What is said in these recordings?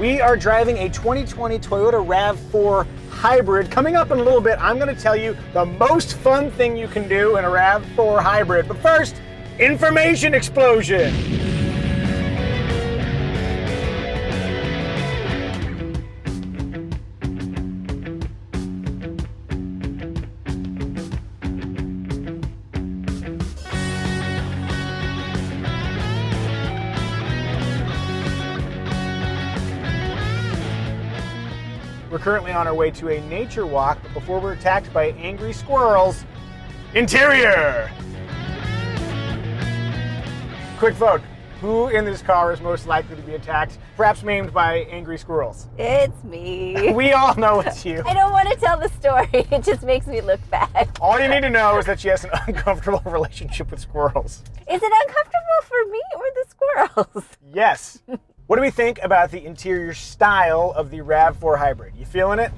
We are driving a 2020 Toyota RAV4 Hybrid. Coming up in a little bit, I'm going to tell you the most fun thing you can do in a RAV4 Hybrid. But first, information explosion. We're currently on our way to a nature walk, but before we're attacked by angry squirrels, interior! Quick vote. Who in this car is most likely to be attacked, perhaps maimed by angry squirrels? It's me. We all know it's you. I don't want to tell the story. It just makes me look bad. All you need to know is that she has an uncomfortable relationship with squirrels. Is it uncomfortable for me or the squirrels? Yes. What do we think about the interior style of the RAV4 Hybrid? You feeling it?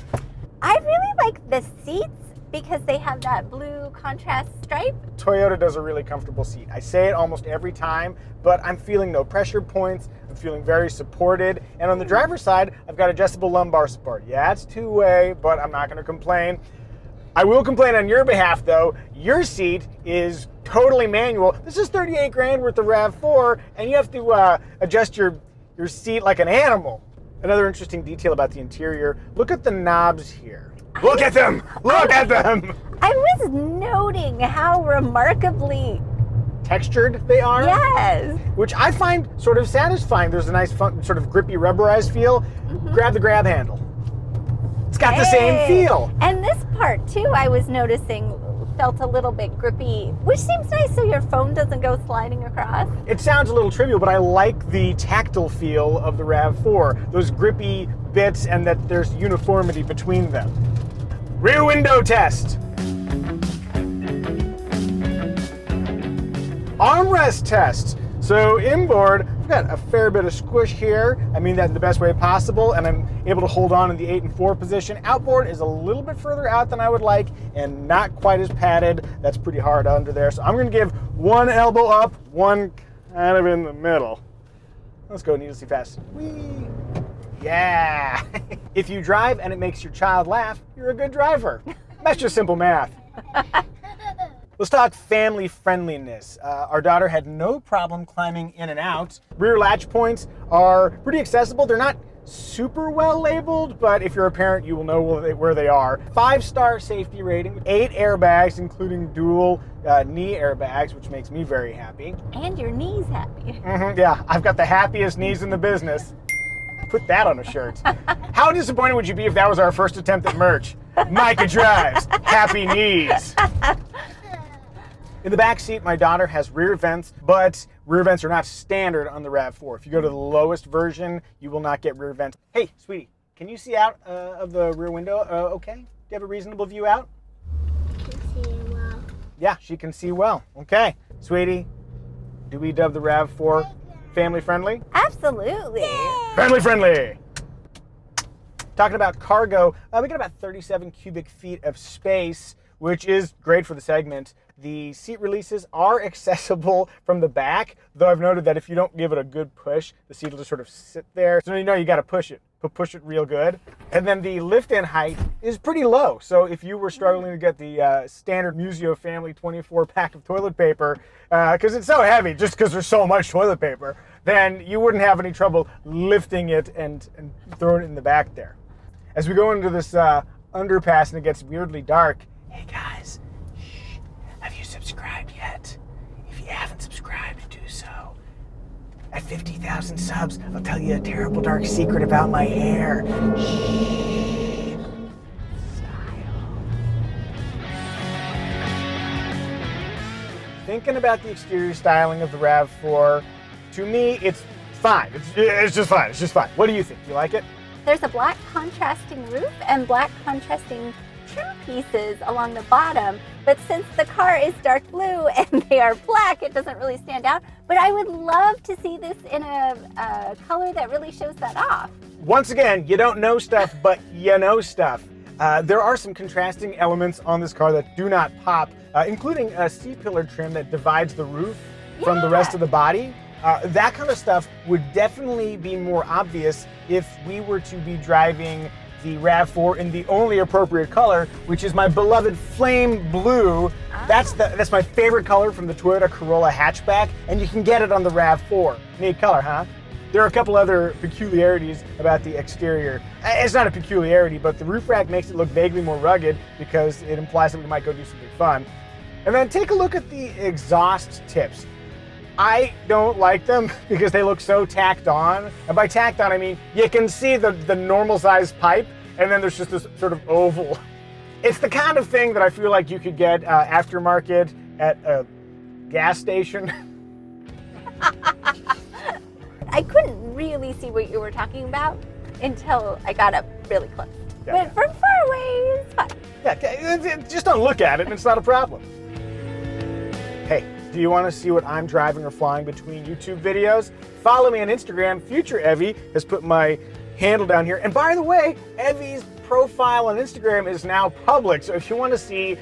I really like the seats because they have that blue contrast stripe. Toyota does a really comfortable seat. I say it almost every time, but I'm feeling no pressure points. I'm feeling very supported. And on the driver's side, I've got adjustable lumbar support. Yeah, it's two-way, but I'm not going to complain. I will complain on your behalf, though. Your seat is totally manual. This is 38 grand worth of RAV4, and you have to adjust your seat like an animal. Another interesting detail about the interior, look at the knobs here. Look at them! Look at them! I was noting how remarkably textured they are. Yes. Which I find sort of satisfying. There's a nice fun, sort of grippy rubberized feel. Mm-hmm. Grab the grab handle. It's got the same feel. And this part too, I was noticing, felt a little bit grippy, which seems nice so your phone doesn't go sliding across. It sounds a little trivial, but I like the tactile feel of the RAV4. Those grippy bits and that there's uniformity between them. Rear window test. Armrest test. So inboard, I've got a fair bit of squish here. I mean that in the best way possible, and I'm able to hold on in the 8 and 4 position. Outboard is a little bit further out than I would like and not quite as padded. That's pretty hard under there. So I'm going to give one elbow up, one kind of in the middle. Let's go needlessly fast. Whee! Yeah! If you drive and it makes your child laugh, you're a good driver. That's just simple math. Let's talk family friendliness. Our daughter had no problem climbing in and out. Rear latch points are pretty accessible. They're not super well labeled, but if you're a parent, you will know where they are. 5-star safety rating, 8 airbags, including dual knee airbags, which makes me very happy. And your knees happy. Mm-hmm, yeah, I've got the happiest knees in the business. Put that on a shirt. How disappointed would you be if that was our first attempt at merch? Micah drives, happy knees. In the back seat, my daughter has rear vents, but rear vents are not standard on the RAV4. If you go to the lowest version, you will not get rear vents. Hey, sweetie, can you see out of the rear window okay? Do you have a reasonable view out? I can see well. Yeah, she can see well. Okay, sweetie, do we dub the RAV4 family friendly? Absolutely. Family friendly. Talking about cargo, we got about 37 cubic feet of space, which is great for the segment. The seat releases are accessible from the back, though I've noted that if you don't give it a good push, the seat will just sort of sit there. So you know you got to push it, but push it real good. And then the lift-in height is pretty low. So if you were struggling to get the standard Muzio family 24 pack of toilet paper, because it's so heavy, just because there's so much toilet paper, then you wouldn't have any trouble lifting it and throwing it in the back there. As we go into this underpass and it gets weirdly dark, hey guys, shh, have you subscribed yet? If you haven't subscribed, do so. At 50,000 subs, I'll tell you a terrible dark secret about my hair. Shh. Style. Thinking about the exterior styling of the RAV4, to me, it's fine. It's just fine. It's just fine. What do you think? Do you like it? There's a black contrasting roof and black contrasting trim pieces along the bottom, but since the car is dark blue and they are black, it doesn't really stand out. But I would love to see this in a color that really shows that off. Once again, you don't know stuff, but you know stuff. There are some contrasting elements on this car that do not pop, including a C-pillar trim that divides the roof from the rest of the body. That kind of stuff would definitely be more obvious if we were to be driving the RAV4 in the only appropriate color, which is my beloved flame blue. That's my favorite color from the Toyota Corolla hatchback, and you can get it on the RAV4. Neat color, huh? There are a couple other peculiarities about the exterior. It's not a peculiarity, but the roof rack makes it look vaguely more rugged because it implies that we might go do something fun. And then take a look at the exhaust tips. I don't like them because they look so tacked on. And by tacked on, I mean you can see the normal size pipe, and then there's just this sort of oval. It's the kind of thing that I feel like you could get aftermarket at a gas station. I couldn't really see what you were talking about until I got up really close. Yeah, But from far away, it's fine. Yeah, just don't look at it and it's not a problem. Hey, do you want to see what I'm driving or flying between YouTube videos? Follow me on Instagram. Future Evie has put my handle down here. And by the way, Evie's profile on Instagram is now public. So if you want to see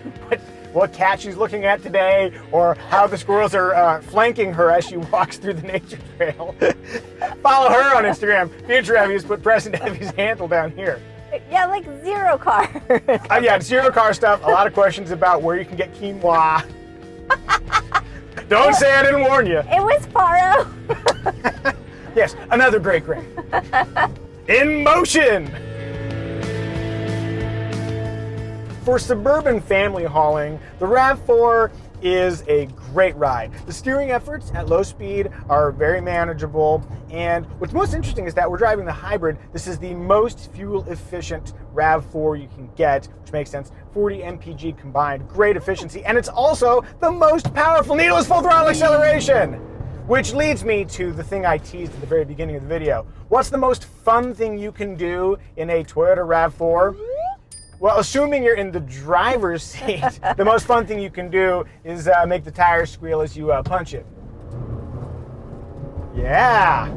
what cat she's looking at today, or how the squirrels are flanking her as she walks through the nature trail, follow her on Instagram. Future Evie has put present Evie's handle down here. Yeah, like zero car. Yeah, zero car stuff. A lot of questions about where you can get quinoa. Don't say I didn't warn you. It was Faro. Yes, another great grain. In motion. For suburban family hauling, the RAV4 is a great ride. The steering efforts at low speed are very manageable, and what's most interesting is that we're driving the hybrid. This is the most fuel efficient RAV4 you can get, which makes sense. 40 mpg combined, great efficiency, and it's also the most powerful needless full throttle acceleration. Which leads me to the thing I teased at the very beginning of the video. What's the most fun thing you can do in a Toyota RAV4? Well, assuming you're in the driver's seat, the most fun thing you can do is make the tires squeal as you punch it. Yeah.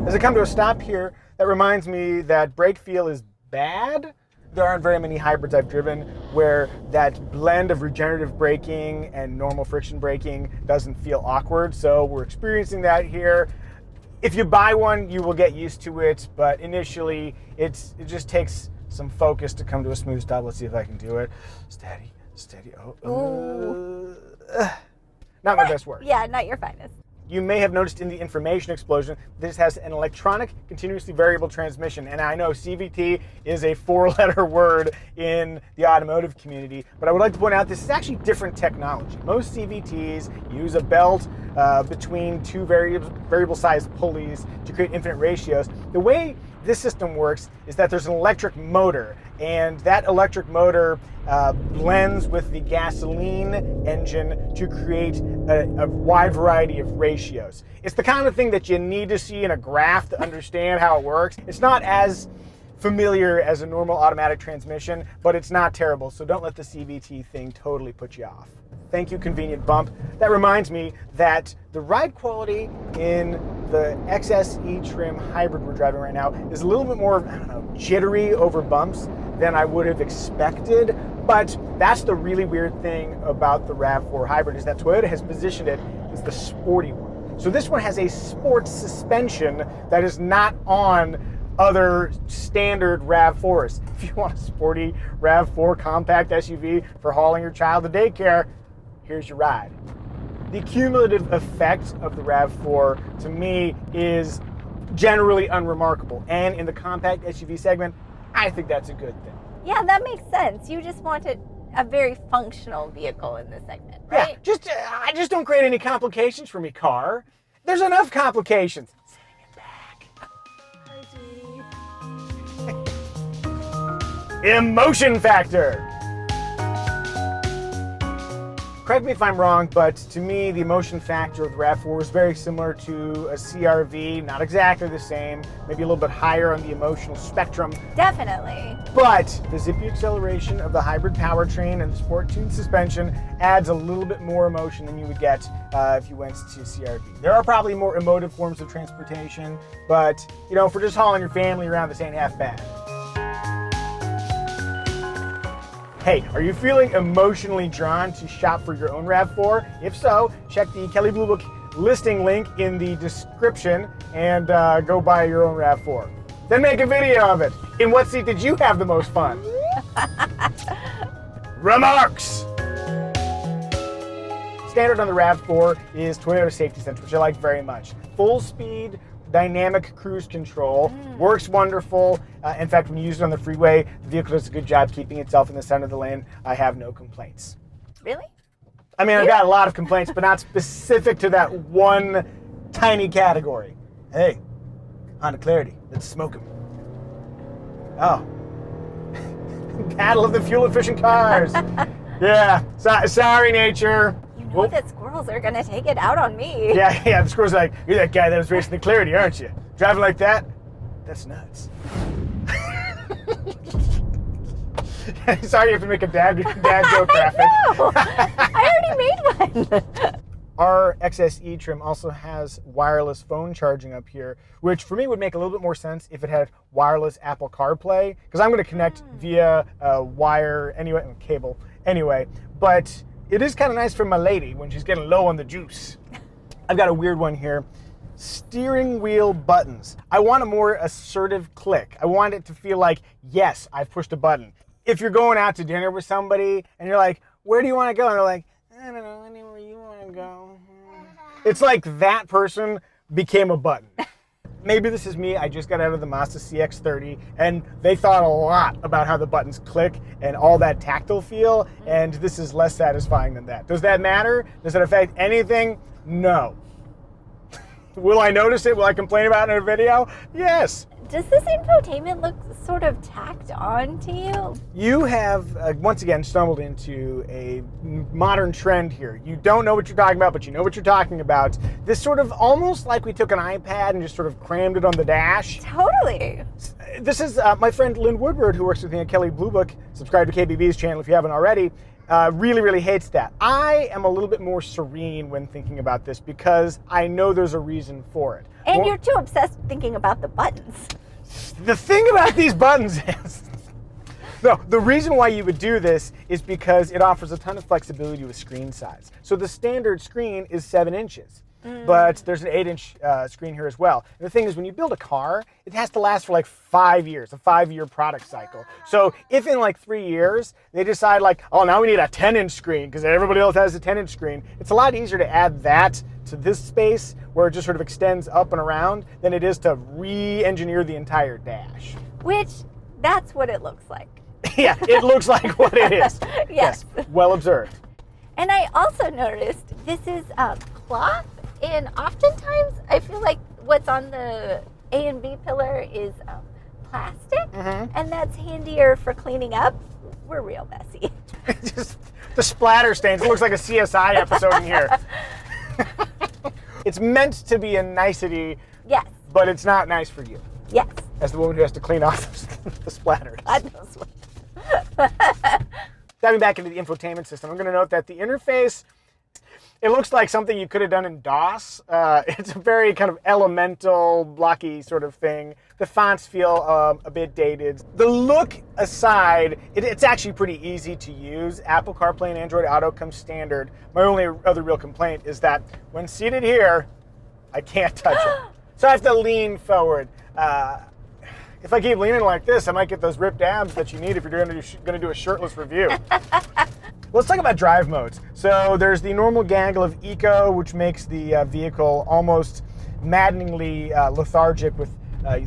As I come to a stop here, that reminds me that brake feel is bad. There aren't very many hybrids I've driven where that blend of regenerative braking and normal friction braking doesn't feel awkward, so we're experiencing that here. If you buy one, you will get used to it, but initially it just takes some focus to come to a smooth stop. Let's see if I can do it. Steady, steady. Not my best work. Yeah, not your finest. You may have noticed in the information explosion, this has an electronic continuously variable transmission. And I know CVT is a 4-letter word in the automotive community, but I would like to point out this is actually different technology. Most CVTs use a belt between two variable sized pulleys to create infinite ratios. The way this system works is that there's an electric motor, and that electric motor blends with the gasoline engine to create a wide variety of ratios. It's the kind of thing that you need to see in a graph to understand how it works. It's not as familiar as a normal automatic transmission, but it's not terrible, so don't let the CVT thing totally put you off. Thank you, convenient bump. That reminds me that the ride quality in the XSE trim hybrid we're driving right now is a little bit more, I don't know, jittery over bumps than I would have expected. But that's the really weird thing about the RAV4 Hybrid, is that Toyota has positioned it as the sporty one. So this one has a sports suspension that is not on other standard RAV4s. If you want a sporty RAV4 compact SUV for hauling your child to daycare, here's your ride. The cumulative effect of the RAV4 to me is generally unremarkable, and in the compact SUV segment, I think that's a good thing. Yeah, that makes sense. You just wanted a very functional vehicle in this segment, right? Yeah, I just don't create any complications for me, car. There's enough complications. Sitting in back. Emotion factor. Correct me if I'm wrong, but to me, the emotion factor of the RAV4 is very similar to a CR-V. Not exactly the same, maybe a little bit higher on the emotional spectrum. Definitely. But the zippy acceleration of the hybrid powertrain and the sport-tuned suspension adds a little bit more emotion than you would get if you went to CR-V. There are probably more emotive forms of transportation, but you know, for just hauling your family around, this ain't half bad. Hey, are you feeling emotionally drawn to shop for your own RAV4? If so, check the Kelley Blue Book listing link in the description and go buy your own RAV4. Then make a video of it. In what seat did you have the most fun? Remarks! Standard on the RAV4 is Toyota Safety Sense, which I like very much. Full speed, dynamic cruise control, works wonderful. In fact, when you use it on the freeway, the vehicle does a good job keeping itself in the center of the lane. I have no complaints. Really? I mean, I've got a lot of complaints, but not specific to that one tiny category. Hey, Honda Clarity, let's smoke them. Oh. Battle of the fuel-efficient cars. Yeah, sorry, nature. You know that squirrels are going to take it out on me. Yeah, the squirrel's like, you're that guy that was racing the Clarity, aren't you? Driving like that? That's nuts. Sorry you have to make a dad joke graphic. I already made one. Our XSE trim also has wireless phone charging up here, which for me would make a little bit more sense if it had wireless Apple CarPlay, because I'm going to connect via wire anyway, cable anyway. But it is kind of nice for my lady when she's getting low on the juice. I've got a weird one here. Steering wheel buttons. I want a more assertive click. I want it to feel like, yes, I've pushed a button. If you're going out to dinner with somebody and you're like, where do you want to go? And they're like, I don't know, anywhere you want to go. It's like that person became a button. Maybe this is me. I just got out of the Mazda CX-30 and they thought a lot about how the buttons click and all that tactile feel, and this is less satisfying than that. Does that matter? Does it affect anything? No. Will I notice it? Will I complain about it in a video? Yes. Does this infotainment look sort of tacked on to you? You have, once again, stumbled into a modern trend here. You don't know what you're talking about, but you know what you're talking about. This sort of almost like we took an iPad and just sort of crammed it on the dash. Totally. This is my friend Lynn Woodward, who works with me at Kelley Blue Book. Subscribe to KBB's channel if you haven't already. Really hates that. I am a little bit more serene when thinking about this because I know there's a reason for it. And you're too obsessed thinking about the buttons. The thing about these buttons is, no, the reason why you would do this is because it offers a ton of flexibility with screen size. So the standard screen is 7 inches. But there's an 8-inch screen here as well. And the thing is, when you build a car, it has to last for like 5 years, a 5-year product cycle. So if in like 3 years, they decide like, oh, now we need a 10-inch screen because everybody else has a 10-inch screen, it's a lot easier to add that to this space where it just sort of extends up and around than it is to re-engineer the entire dash. Which, that's what it looks like. Yeah, it looks like what it is. Yes. Well observed. And I also noticed this is cloth. And oftentimes, I feel like what's on the A and B pillar is plastic, and that's handier for cleaning up. We're real messy. Just the splatter stains. It looks like a CSI episode in here. It's meant to be a nicety, Yes. but it's not nice for you. Yes. As the woman who has to clean off the splatters. God knows what. Diving back into the infotainment system, I'm going to note that the interface, it looks like something you could have done in DOS. It's a very kind of elemental, blocky sort of thing. The fonts feel a bit dated. The look aside, it's actually pretty easy to use. Apple CarPlay and Android Auto come standard. My only other real complaint is that when seated here, I can't touch it. So I have to lean forward. If I keep leaning like this, I might get those ripped abs that you need if you're going to do a shirtless review. Let's talk about drive modes. So there's the normal gaggle of Eco, which makes the vehicle almost maddeningly lethargic with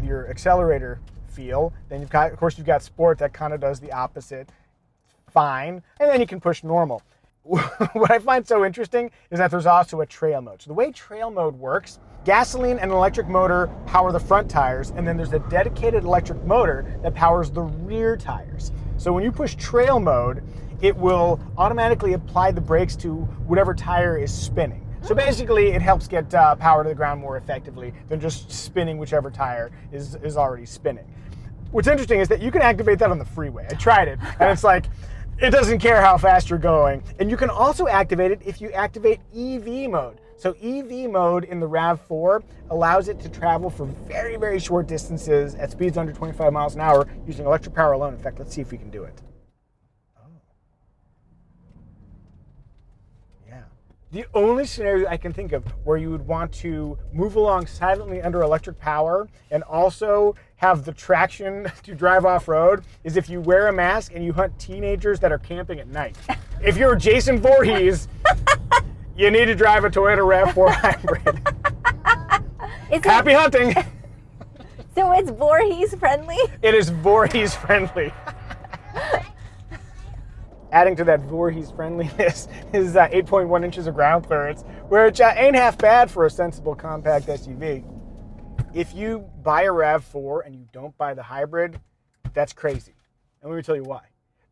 your accelerator feel. Then you've got Sport that kind of does the opposite. Fine. And then you can push normal. What I find so interesting is that there's also a trail mode. So the way trail mode works, gasoline and an electric motor power the front tires, and then there's a dedicated electric motor that powers the rear tires. So when you push trail mode, it will automatically apply the brakes to whatever tire is spinning. So basically, it helps get power to the ground more effectively than just spinning whichever tire is already spinning. What's interesting is that you can activate that on the freeway. I tried it, and it's like, it doesn't care how fast you're going. And you can also activate it if you activate EV mode. So EV mode in the RAV4 allows it to travel for very, very short distances at speeds under 25 miles an hour using electric power alone. In fact, let's see if we can do it. Oh. The only scenario I can think of where you would want to move along silently under electric power and also have the traction to drive off-road is if you wear a mask and you hunt teenagers that are camping at night. If you're Jason Voorhees, you need to drive a Toyota RAV4 Hybrid. Happy hunting! So it's Voorhees friendly? It is Voorhees friendly. Adding to that Voorhees friendliness is 8.1 inches of ground clearance, which ain't half bad for a sensible compact SUV. If you buy a RAV4 and you don't buy the hybrid, that's crazy. And let me tell you why.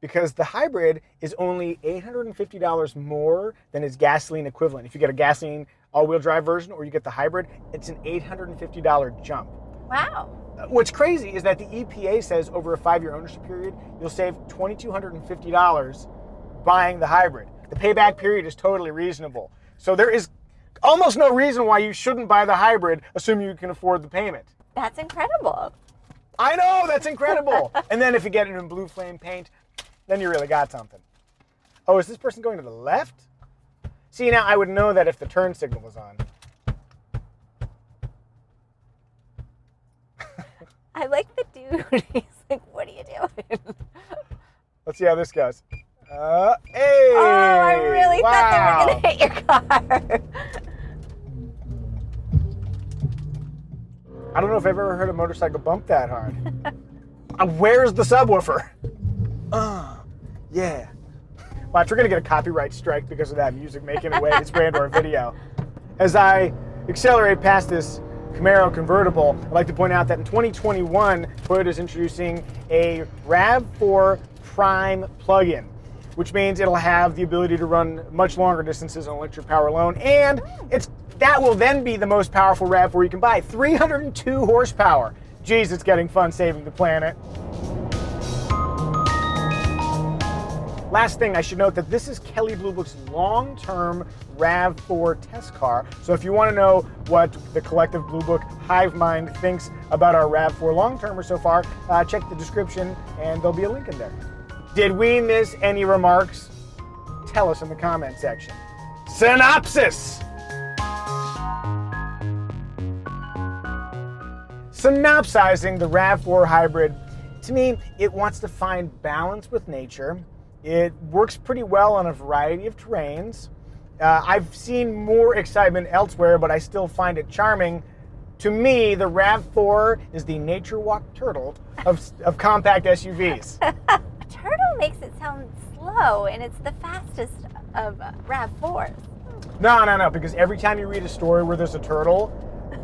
Because the hybrid is only $850 more than its gasoline equivalent. If you get a gasoline all-wheel drive version or you get the hybrid, it's an $850 jump. Wow. What's crazy is that the EPA says over a 5-year ownership period, you'll save $2,250 buying the hybrid. The payback period is totally reasonable. So there is almost no reason why you shouldn't buy the hybrid, assuming you can afford the payment. That's incredible. I know, that's incredible. And then if you get it in blue flame paint, then you really got something. Oh, is this person going to the left? See, now I would know that if the turn signal was on. I like the dude. He's like, what are you doing? Let's see how this goes. Hey! Oh, I really thought they were going to hit your car. I don't know if I've ever heard a motorcycle bump that hard. Where's the subwoofer? Yeah. Watch, we're going to get a copyright strike because of that music making its way into our video. As I accelerate past this Camaro convertible, I'd like to point out that in 2021, Toyota is introducing a RAV4 Prime plug-in, which means it'll have the ability to run much longer distances on electric power alone, and that will then be the most powerful RAV4 you can buy. 302 horsepower. Geez, it's getting fun saving the planet. Last thing, I should note that this is Kelley Blue Book's long-term RAV4 test car. So if you want to know what the collective Blue Book hive mind thinks about our RAV4 long-termer so far, check the description and there'll be a link in there. Did we miss any remarks? Tell us in the comment section. Synopsis! Synopsizing the RAV4 Hybrid, to me, it wants to find balance with nature. It works pretty well on a variety of terrains. I've seen more excitement elsewhere, but I still find it charming. To me, the RAV4 is the nature walk turtle of compact SUVs. A turtle makes it sound slow, and it's the fastest of RAV4s. No, because every time you read a story where there's a turtle,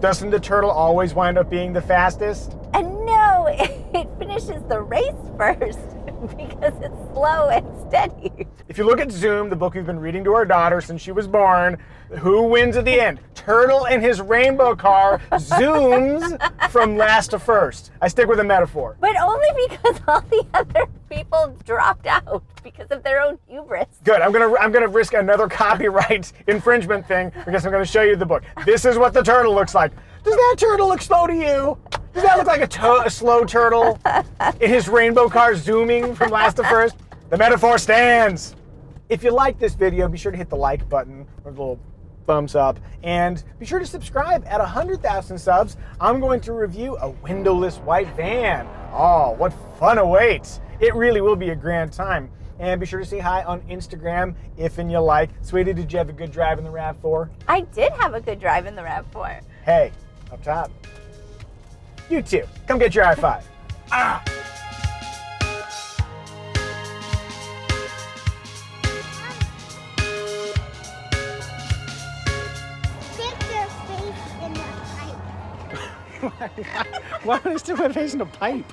doesn't the turtle always wind up being the fastest? And no, it finishes the race first because it's slow and steady. If you look at Zoom, the book we've been reading to our daughter since she was born, who wins at the end? Turtle in his rainbow car zooms from last to first. I stick with a metaphor. But only because all the other people dropped out because of their own hubris. Good. I'm gonna risk another copyright infringement thing because I'm gonna show you the book. This is what the turtle looks like. Does that turtle look slow to you? Does that look like a slow turtle in his rainbow car zooming from last to first? The metaphor stands. If you like this video, be sure to hit the like button or the little thumbs up, and be sure to subscribe. At 100,000 subs, I'm going to review a windowless white van. Oh, what fun awaits. It really will be a grand time. And be sure to say hi on Instagram if and you like. Sweetie, did you have a good drive in the RAV4? I did have a good drive in the RAV4. Hey, up top. You too. Come get your high five. Ah! Stick your face in the pipe. Why would I stick my face in a pipe?